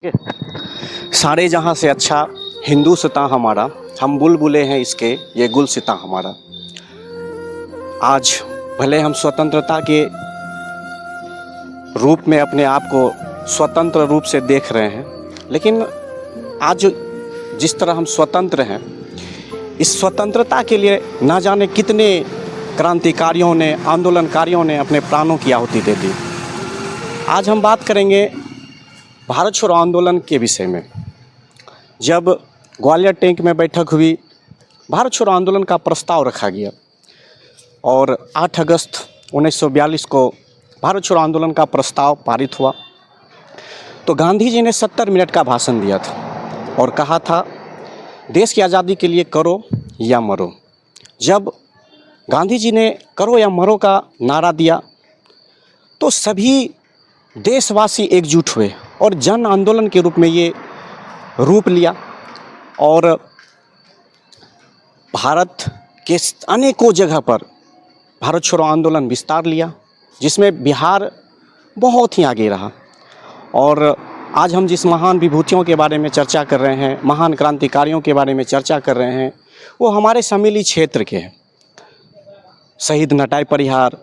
सारे जहाँ से अच्छा हिंदुस्तां हमारा, हम बुलबुलें हैं इसके ये गुलसितां हमारा। आज भले हम स्वतंत्रता के रूप में अपने आप को स्वतंत्र रूप से देख रहे हैं, लेकिन आज जिस तरह हम स्वतंत्र हैं, इस स्वतंत्रता के लिए ना जाने कितने क्रांतिकारियों ने, आंदोलनकारियों ने अपने प्राणों की आहुति दे दी। आज हम बात करेंगे भारत छोड़ो आंदोलन के विषय में। जब ग्वालियर टैंक में बैठक हुई, भारत छोड़ो आंदोलन का प्रस्ताव रखा गया और 8 अगस्त 1942 को भारत छोड़ो आंदोलन का प्रस्ताव पारित हुआ। तो गांधी जी ने 70 मिनट का भाषण दिया था और कहा था, देश की आज़ादी के लिए करो या मरो। जब गांधी जी ने करो या मरो का नारा दिया तो सभी देशवासी एकजुट हुए और जन आंदोलन के रूप में ये रूप लिया और भारत के अनेकों जगह पर भारत छोड़ो आंदोलन विस्तार लिया, जिसमें बिहार बहुत ही आगे रहा। और आज हम जिस महान विभूतियों के बारे में चर्चा कर रहे हैं, महान क्रांतिकारियों के बारे में चर्चा कर रहे हैं, वो हमारे सम्मिली क्षेत्र के हैं। शहीद नटाई परिहार,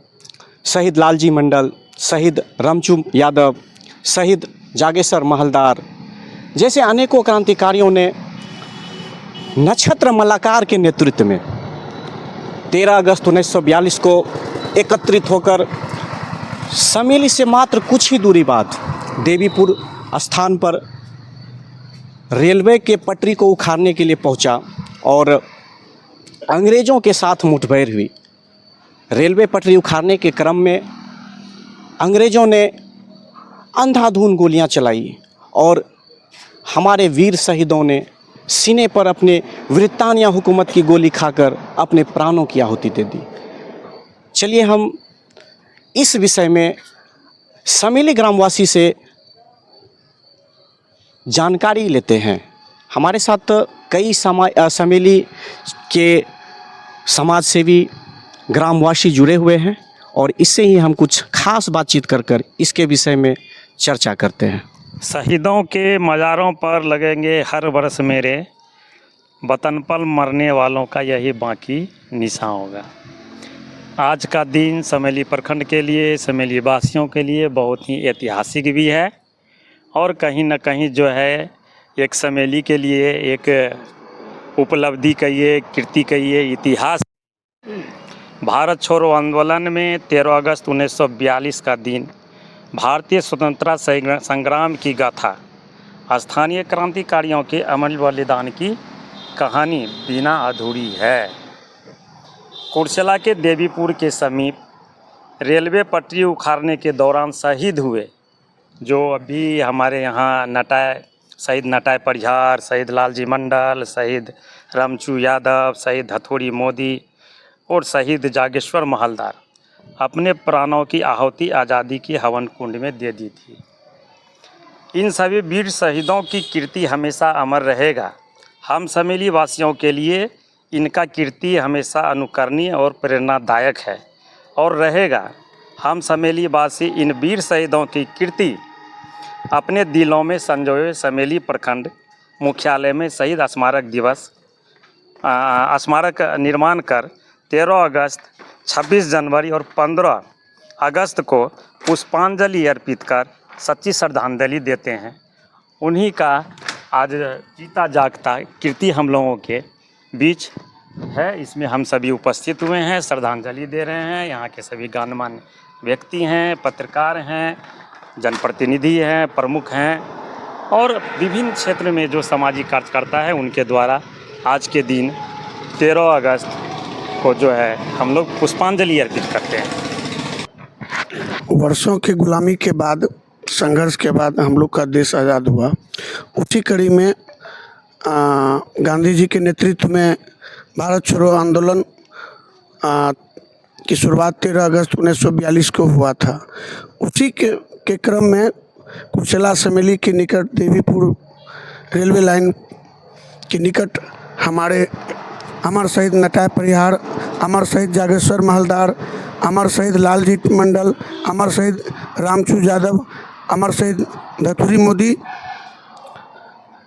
शहीद लालजी मंडल, शहीद रामचू यादव, शहीद जागेश्वर महलदार जैसे अनेकों क्रांतिकारियों ने नक्षत्र मलाकार के नेतृत्व में 13 अगस्त 1942 को एकत्रित होकर सम्मिली से मात्र कुछ ही दूरी बाद देवीपुर स्थान पर रेलवे के पटरी को उखाड़ने के लिए पहुंचा और अंग्रेज़ों के साथ मुठभेड़ हुई। रेलवे पटरी उखाड़ने के क्रम में अंग्रेज़ों ने अंधाधुंध गोलियां चलाई और हमारे वीर शहीदों ने सीने पर अपने ब्रिटानिया हुकूमत की गोली खाकर अपने प्राणों की आहुति दे दी। चलिए हम इस विषय में सम्मिली ग्रामवासी से जानकारी लेते हैं। हमारे साथ कई सम्मिली के समाज सेवी ग्रामवासी जुड़े हुए हैं और इससे ही हम कुछ खास बातचीत कर इसके विषय में चर्चा करते हैं। शहीदों के मज़ारों पर लगेंगे हर वर्ष मेरे, वतन पर मरने वालों का यही बाकी निशान होगा। आज का दिन सम्मिली प्रखंड के लिए, सम्मिली वासियों के लिए बहुत ही ऐतिहासिक भी है और कहीं न कहीं जो है एक सम्मिली के लिए एक उपलब्धि कहिए, कीर्ति कहिए, इतिहास। भारत छोड़ो आंदोलन में 13 अगस्त 1942 का दिन भारतीय स्वतंत्रता संग्राम की गाथा, स्थानीय क्रांतिकारियों के अमर बलिदान की कहानी बिना अधूरी है। कुर्सेला के देवीपुर के समीप रेलवे पटरी उखाड़ने के दौरान शहीद हुए, जो अभी हमारे यहाँ शहीद नटाई परिहार, शहीद लालजी मंडल, शहीद रामचू यादव, शहीद हथौड़ी मोदी और शहीद जागेश्वर महलदार अपने प्राणों की आहुति आज़ादी की हवन कुंड में दे दी थी। इन सभी वीर शहीदों की कीर्ति हमेशा अमर रहेगा। हम सम्मिली वासियों के लिए इनका कीर्ति हमेशा अनुकरणीय और प्रेरणादायक है और रहेगा। हम सम्मिली वासी इन वीर शहीदों की कीर्ति अपने दिलों में संजोए सम्मिली प्रखंड मुख्यालय में शहीद स्मारक निर्माण कर 13 अगस्त, 26 जनवरी और 15 अगस्त को पुष्पांजलि अर्पित कर सच्ची श्रद्धांजलि देते हैं। उन्हीं का आज जीता जागता कीर्ति हम लोगों के बीच है। इसमें हम सभी उपस्थित हुए हैं, श्रद्धांजलि दे रहे हैं। यहाँ के सभी गणमान्य व्यक्ति हैं, पत्रकार हैं, जनप्रतिनिधि हैं, प्रमुख हैं और विभिन्न क्षेत्र में जो सामाजिक कार्यकर्ता है, उनके द्वारा आज के दिन 13 अगस्त को जो है हम लोग पुष्पांजलि अर्पित करते हैं। वर्षों की गुलामी के बाद, संघर्ष के बाद हम लोग का देश आज़ाद हुआ। उसी कड़ी में गांधी जी के नेतृत्व में भारत छोड़ो आंदोलन की शुरुआत 13 अगस्त 1942 को हुआ था। उसी के क्रम में कुर्सेला सम्मिली के निकट देवीपुर रेलवे लाइन के निकट हमारे अमर शहीद नटाई परिहार, अमर शहीद जागेश्वर महलदार, अमर शहीद लालजी मंडल, अमर शहीद रामचू यादव, अमर शहीद हथौड़ी मोदी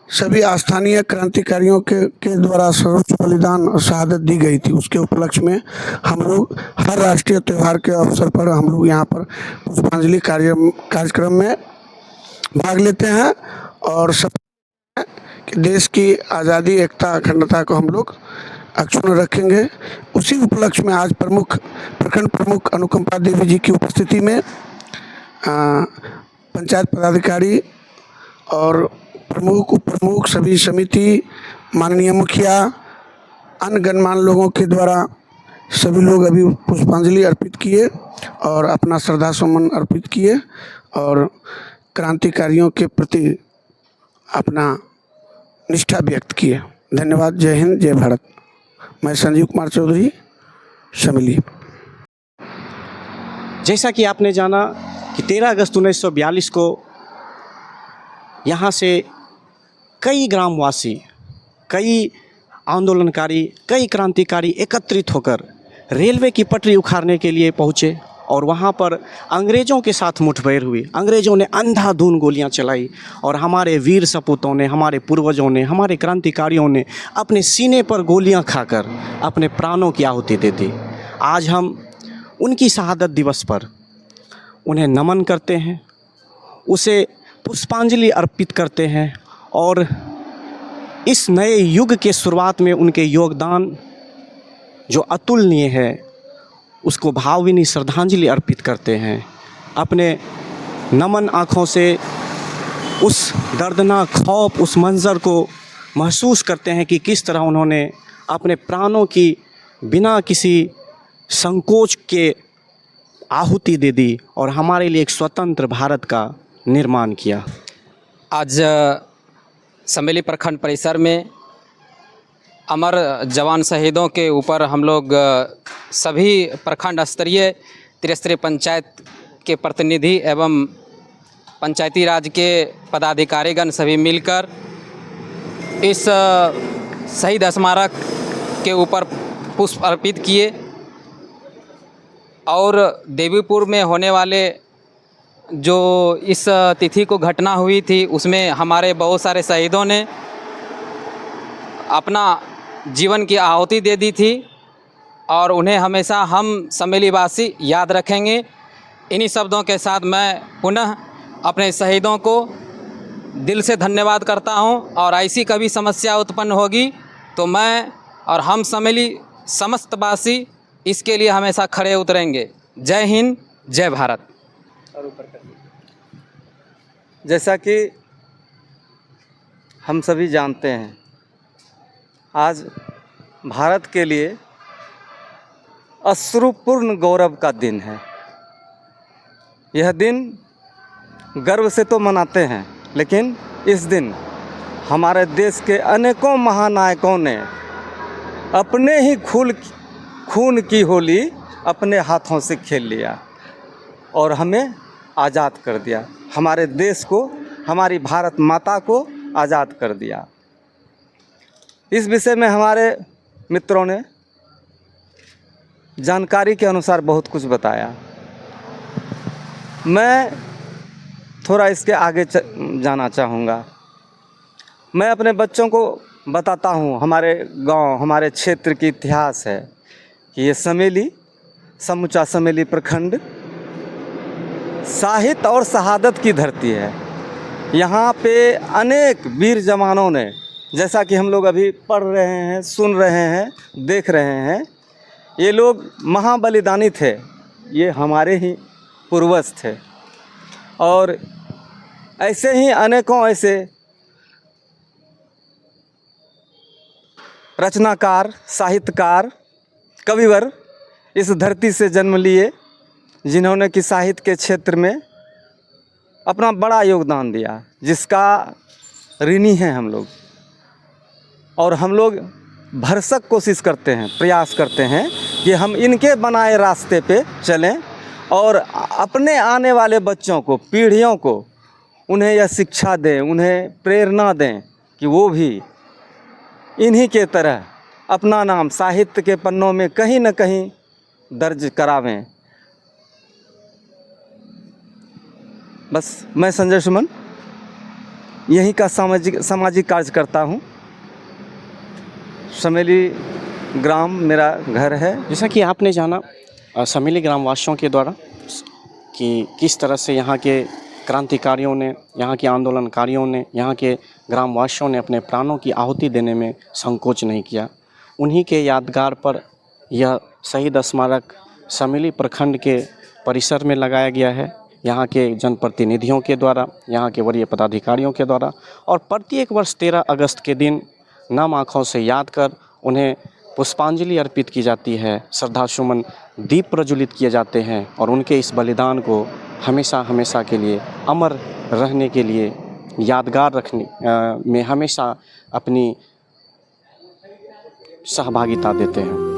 सभी स्थानीय क्रांतिकारियों के द्वारा सर्वोच्च बलिदान और शहादत दी गई थी। उसके उपलक्ष्य में हम लोग हर राष्ट्रीय त्यौहार के अवसर पर हम लोग यहाँ पर पुष्पांजलि कार्यक्रम में भाग लेते हैं और सब कि देश की आज़ादी, एकता, अखंडता को हम लोग अक्षुण्ण रखेंगे। उसी उपलक्ष्य में आज प्रखंड प्रमुख अनुकंपा देवी जी की उपस्थिति में पंचायत पदाधिकारी और प्रमुख, उप प्रमुख, सभी समिति, माननीय मुखिया, अन्य गणमान्य लोगों के द्वारा सभी लोग अभी पुष्पांजलि अर्पित किए और अपना श्रद्धा सुमन अर्पित किए और क्रांतिकारियों के प्रति अपना निष्ठा व्यक्त किए। धन्यवाद। जय हिंद, जय भारत। मैं संजीव कुमार चौधरी, शमिली। जैसा कि आपने जाना कि 13 अगस्त 1942 को यहाँ से कई ग्रामवासी, कई आंदोलनकारी, कई क्रांतिकारी एकत्रित होकर रेलवे की पटरी उखाड़ने के लिए पहुँचे और वहाँ पर अंग्रेज़ों के साथ मुठभेड़ हुई। अंग्रेज़ों ने अंधाधुंध गोलियां चलाई और हमारे वीर सपूतों ने, हमारे पूर्वजों ने, हमारे क्रांतिकारियों ने अपने सीने पर गोलियां खाकर अपने प्राणों की आहुति दे दी। आज हम उनकी शहादत दिवस पर उन्हें नमन करते हैं, उसे पुष्पांजलि अर्पित करते हैं और इस नए युग के शुरुआत में उनके योगदान जो अतुलनीय है उसको भावभीनी श्रद्धांजलि अर्पित करते हैं। अपने नमन आँखों से उस दर्दनाक खौफ, उस मंज़र को महसूस करते हैं कि किस तरह उन्होंने अपने प्राणों की बिना किसी संकोच के आहुति दे दी और हमारे लिए एक स्वतंत्र भारत का निर्माण किया। आज समेली प्रखंड परिसर में अमर जवान शहीदों के ऊपर हम लोग सभी प्रखंड स्तरीय त्रिस्तरीय पंचायत के प्रतिनिधि एवं पंचायती राज के पदाधिकारीगण सभी मिलकर इस शहीद स्मारक के ऊपर पुष्प अर्पित किए और देवीपुर में होने वाले जो इस तिथि को घटना हुई थी उसमें हमारे बहुत सारे शहीदों ने अपना जीवन की आहुति दे दी थी और उन्हें हमेशा हम समेलीवासी याद रखेंगे। इन्हीं शब्दों के साथ मैं पुनः अपने शहीदों को दिल से धन्यवाद करता हूं और ऐसी कभी समस्या उत्पन्न होगी तो मैं और हम समेली समस्त वासी इसके लिए हमेशा खड़े उतरेंगे। जय हिंद, जय भारत। जैसा कि हम सभी जानते हैं, आज भारत के लिए अश्रुपूर्ण गौरव का दिन है। यह दिन गर्व से तो मनाते हैं, लेकिन इस दिन हमारे देश के अनेकों महानायकों ने अपने ही खून की होली अपने हाथों से खेल लिया और हमें आज़ाद कर दिया। हमारे देश को, हमारी भारत माता को आज़ाद कर दिया। इस विषय में हमारे मित्रों ने जानकारी के अनुसार बहुत कुछ बताया। मैं थोड़ा इसके आगे जाना चाहूँगा। मैं अपने बच्चों को बताता हूँ हमारे गांव, हमारे क्षेत्र की इतिहास है कि ये समेली, समूचा समेली प्रखंड साहित्य और शहादत की धरती है। यहाँ पे अनेक वीर जवानों ने, जैसा कि हम लोग अभी पढ़ रहे हैं, सुन रहे हैं, देख रहे हैं, ये लोग महाबलिदानी थे। ये हमारे ही पूर्वज थे और ऐसे ही अनेकों ऐसे रचनाकार, साहित्यकार, कविवर इस धरती से जन्म लिए जिन्होंने कि साहित्य के क्षेत्र में अपना बड़ा योगदान दिया, जिसका ऋणी हैं हम लोग। और हम लोग भरसक कोशिश करते हैं, प्रयास करते हैं कि हम इनके बनाए रास्ते पे चलें और अपने आने वाले बच्चों को, पीढ़ियों को उन्हें यह शिक्षा दें, उन्हें प्रेरणा दें कि वो भी इन्हीं के तरह अपना नाम साहित्य के पन्नों में कहीं न कहीं दर्ज करावें। बस मैं संजय सुमन यहीं का सामाजिक कार्य करता हूँ। समेली ग्राम मेरा घर है। जैसा कि आपने जाना समेली ग्रामवासियों के द्वारा कि किस तरह से यहाँ के क्रांतिकारियों ने, यहाँ के आंदोलनकारियों ने, यहाँ के ग्रामवासियों ने अपने प्राणों की आहुति देने में संकोच नहीं किया। उन्हीं के यादगार पर यह शहीद स्मारक समेली प्रखंड के परिसर में लगाया गया है, यहाँ के जनप्रतिनिधियों के द्वारा, यहाँ के वरीय पदाधिकारियों के द्वारा। और प्रत्येक वर्ष 13 अगस्त के दिन नम आँखों से याद कर उन्हें पुष्पांजलि अर्पित की जाती है, श्रद्धा सुमन दीप प्रज्वलित किए जाते हैं और उनके इस बलिदान को हमेशा हमेशा के लिए अमर रहने के लिए, यादगार रखने में हमेशा अपनी सहभागिता देते हैं।